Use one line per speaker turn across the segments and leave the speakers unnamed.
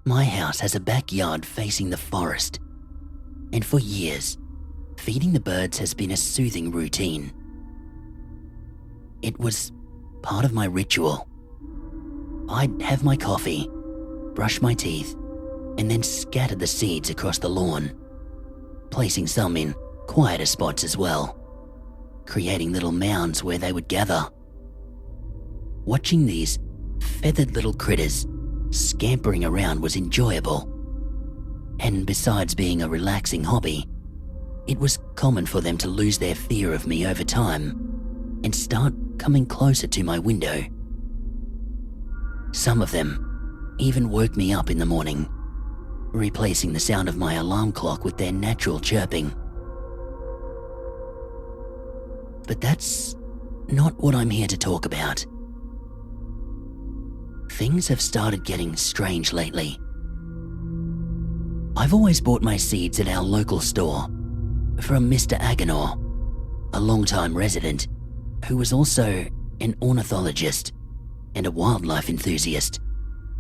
My house has a backyard facing the forest, and for years, feeding the birds has been a soothing routine. It was part of my ritual. I'd have my coffee, brush my teeth, and then scatter the seeds across the lawn, placing some in quieter spots as well, creating little mounds where they would gather. Watching these feathered little critters scampering around was enjoyable, and besides being a relaxing hobby, it was common for them to lose their fear of me over time and start coming closer to my window. Some of them even woke me up in the morning, replacing the sound of my alarm clock with their natural chirping. But that's not what I'm here to talk about. Things have started getting strange lately. I've always bought my seeds at our local store from Mr. Agenor, a long-time resident who was also an ornithologist and a wildlife enthusiast,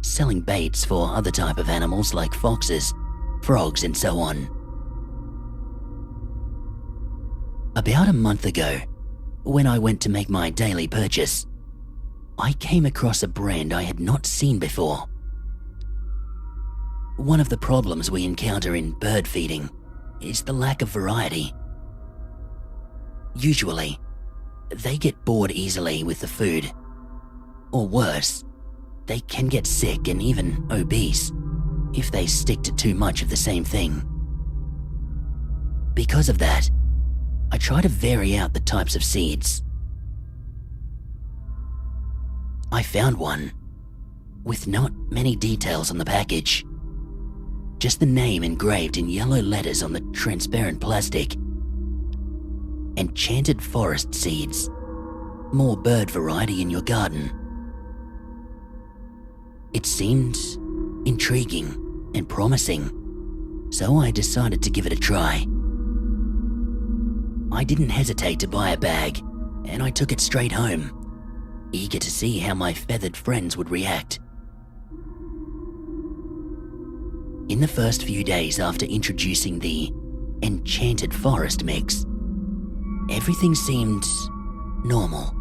selling baits for other type of animals like foxes, frogs, and so on. About a month ago, when I went to make my daily purchase, I came across a brand I had not seen before. One of the problems we encounter in bird feeding is the lack of variety. Usually, they get bored easily with the food, or worse, they can get sick and even obese if they stick to too much of the same thing. Because of that, I try to vary out the types of seeds. I found one with not many details on the package, just the name engraved in yellow letters on the transparent plastic. Enchanted forest seeds, more bird variety in your garden. It seemed intriguing and promising, so I decided to give it a try. I didn't hesitate to buy a bag, and I took it straight home, eager to see how my feathered friends would react. In the first few days after introducing the Enchanted Forest mix, everything seemed normal.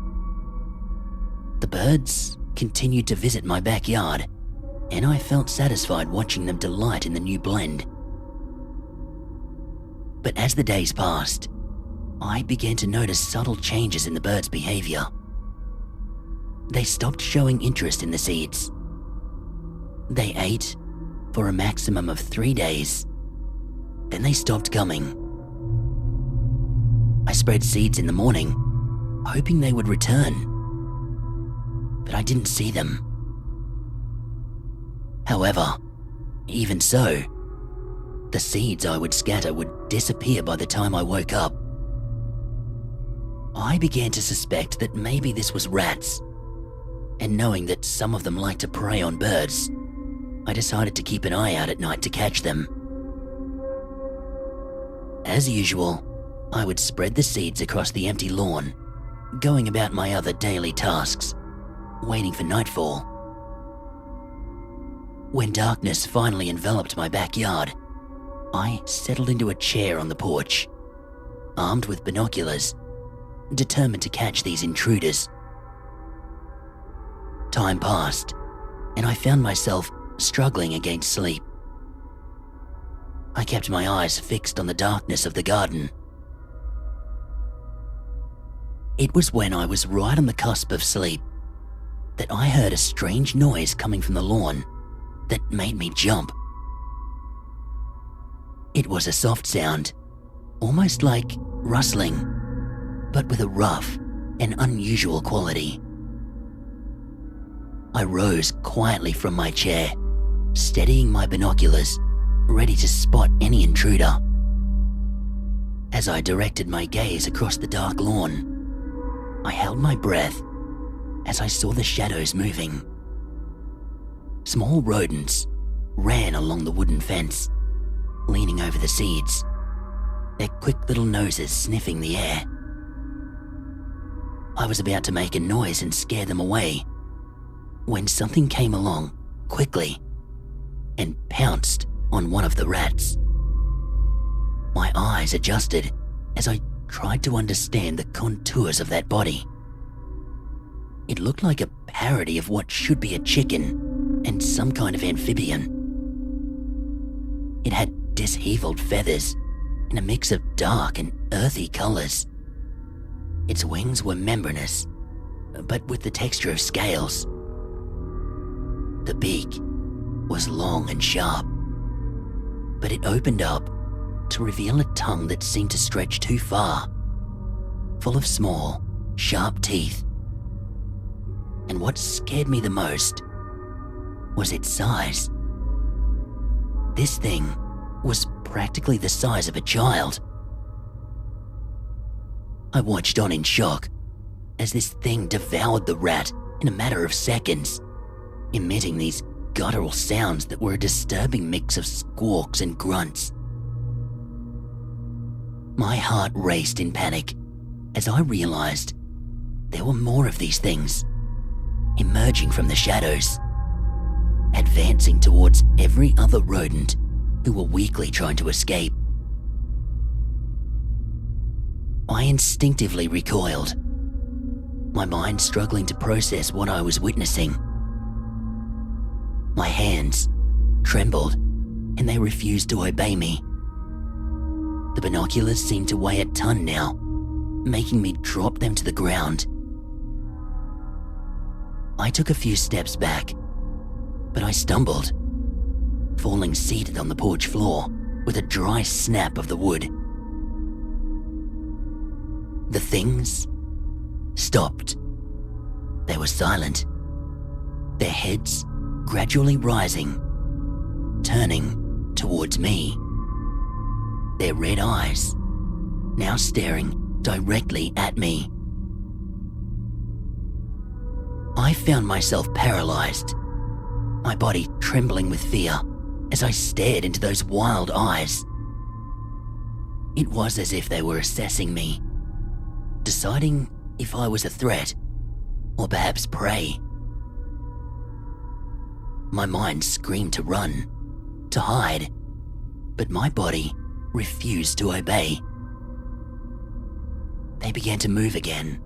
The birds continued to visit my backyard, and I felt satisfied watching them delight in the new blend. But as the days passed, I began to notice subtle changes in the birds' behavior. They stopped showing interest in the seeds. They ate for a maximum of 3 days. Then they stopped coming. I spread seeds in the morning, hoping they would return, but I didn't see them. However, even so, the seeds I would scatter would disappear by the time I woke up. I began to suspect that maybe this was rats, and knowing that some of them like to prey on birds, I decided to keep an eye out at night to catch them. As usual, I would spread the seeds across the empty lawn, going about my other daily tasks, waiting for nightfall. When darkness finally enveloped my backyard, I settled into a chair on the porch, armed with binoculars, determined to catch these intruders. Time passed, and I found myself struggling against sleep. I kept my eyes fixed on the darkness of the garden. It was when I was right on the cusp of sleep that I heard a strange noise coming from the lawn that made me jump. It was a soft sound, almost like rustling, but with a rough and unusual quality. I rose quietly from my chair, steadying my binoculars, ready to spot any intruder. As I directed my gaze across the dark lawn, I held my breath as I saw the shadows moving. Small rodents ran along the wooden fence, leaning over the seeds, their quick little noses sniffing the air. I was about to make a noise and scare them away when something came along quickly and pounced on one of the rats. My eyes adjusted as I tried to understand the contours of that body. It looked like a parody of what should be a chicken and some kind of amphibian. It had disheveled feathers in a mix of dark and earthy colors. Its wings were membranous, but with the texture of scales. The beak was long and sharp, but it opened up to reveal a tongue that seemed to stretch too far, full of small, sharp teeth. And what scared me the most was its size. This thing was practically the size of a child. I watched on in shock as this thing devoured the rat in a matter of seconds, emitting these guttural sounds that were a disturbing mix of squawks and grunts. My heart raced in panic as I realized there were more of these things, emerging from the shadows, advancing towards every other rodent who were weakly trying to escape. I instinctively recoiled, my mind struggling to process what I was witnessing. My hands trembled and they refused to obey me. The binoculars seemed to weigh a ton now, making me drop them to the ground. I took a few steps back, but I stumbled, falling seated on the porch floor with a dry snap of the wood. The things stopped. They were silent, their heads gradually rising, turning towards me. Their red eyes now staring directly at me. I found myself paralyzed, my body trembling with fear as I stared into those wild eyes. It was as if they were assessing me, deciding if I was a threat or perhaps prey. My mind screamed to run, to hide, but my body refused to obey. They began to move again,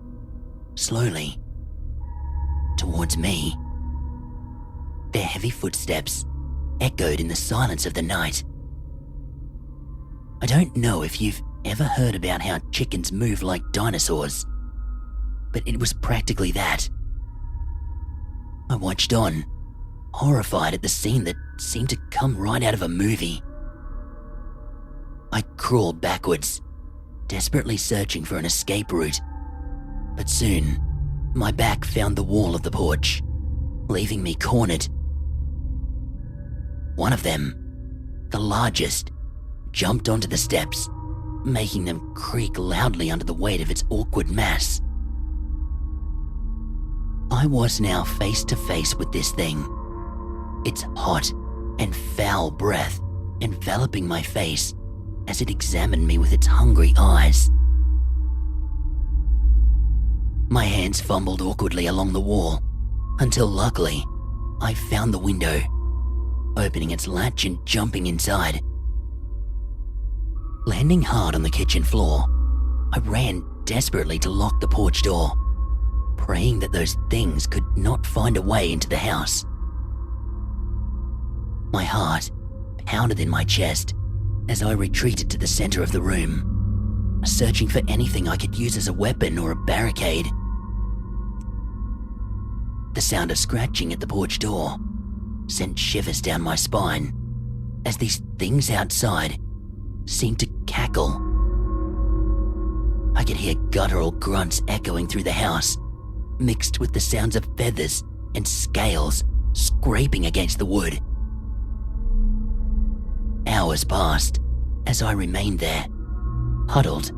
slowly, towards me. Their heavy footsteps echoed in the silence of the night. I don't know if you've ever heard about how chickens move like dinosaurs, but it was practically that. I watched on, horrified at the scene that seemed to come right out of a movie. I crawled backwards, desperately searching for an escape route, but soon my back found the wall of the porch, leaving me cornered. One of them, the largest, jumped onto the steps, making them creak loudly under the weight of its awkward mass. I was now face to face with this thing, its hot and foul breath enveloping my face as it examined me with its hungry eyes. My hands fumbled awkwardly along the wall until luckily I found the window, opening its latch and jumping inside. Landing hard on the kitchen floor, I ran desperately to lock the porch door, praying that those things could not find a way into the house. My heart pounded in my chest as I retreated to the center of the room, searching for anything I could use as a weapon or a barricade. The sound of scratching at the porch door sent shivers down my spine as these things outside seemed to cackle. I could hear guttural grunts echoing through the house, mixed with the sounds of feathers and scales scraping against the wood. Hours passed as I remained there, huddled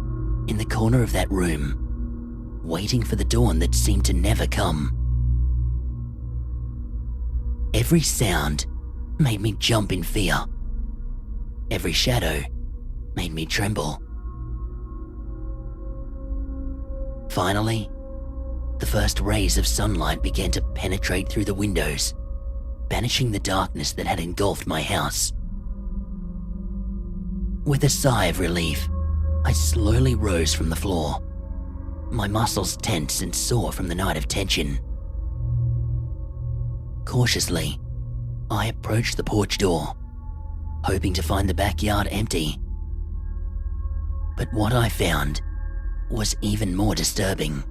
in the corner of that room, waiting for the dawn that seemed to never come. Every sound made me jump in fear. Every shadow made me tremble. Finally, the first rays of sunlight began to penetrate through the windows, banishing the darkness that had engulfed my house. With a sigh of relief, I slowly rose from the floor, my muscles tense and sore from the night of tension. Cautiously, I approached the porch door, hoping to find the backyard empty. But what I found was even more disturbing.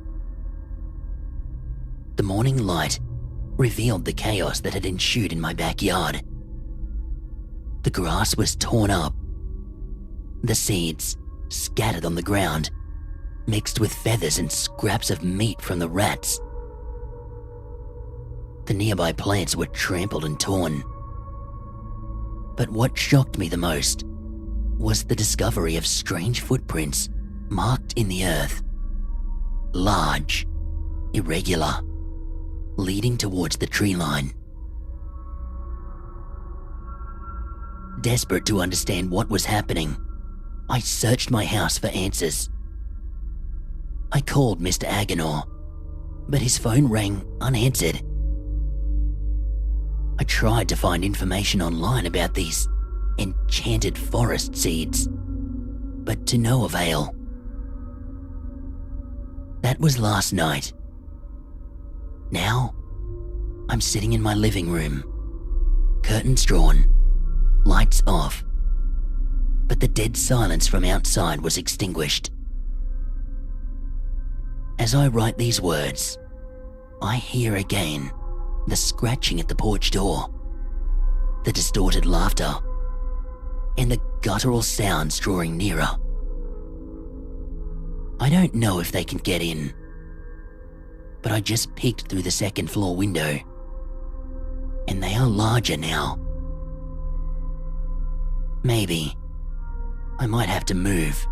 The morning light revealed the chaos that had ensued in my backyard. The grass was torn up, the seeds scattered on the ground, mixed with feathers and scraps of meat from the rats. The nearby plants were trampled and torn. But what shocked me the most was the discovery of strange footprints marked in the earth. Large, irregular, leading towards the tree line. Desperate to understand what was happening, I searched my house for answers. I called Mr. Agenor, but his phone rang unanswered. I tried to find information online about these enchanted forest seeds, but to no avail. That was last night. Now, I'm sitting in my living room, curtains drawn, lights off, but the dead silence from outside was extinguished. As I write these words, I hear again the scratching at the porch door, the distorted laughter, and the guttural sounds drawing nearer. I don't know if they can get in, but I just peeked through the second floor window, and they are larger now. Maybe I might have to move.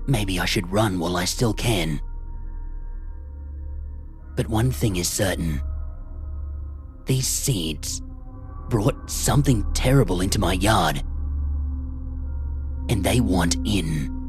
Maybe I should run while I still can. But one thing is certain. These seeds brought something terrible into my yard, and they want in.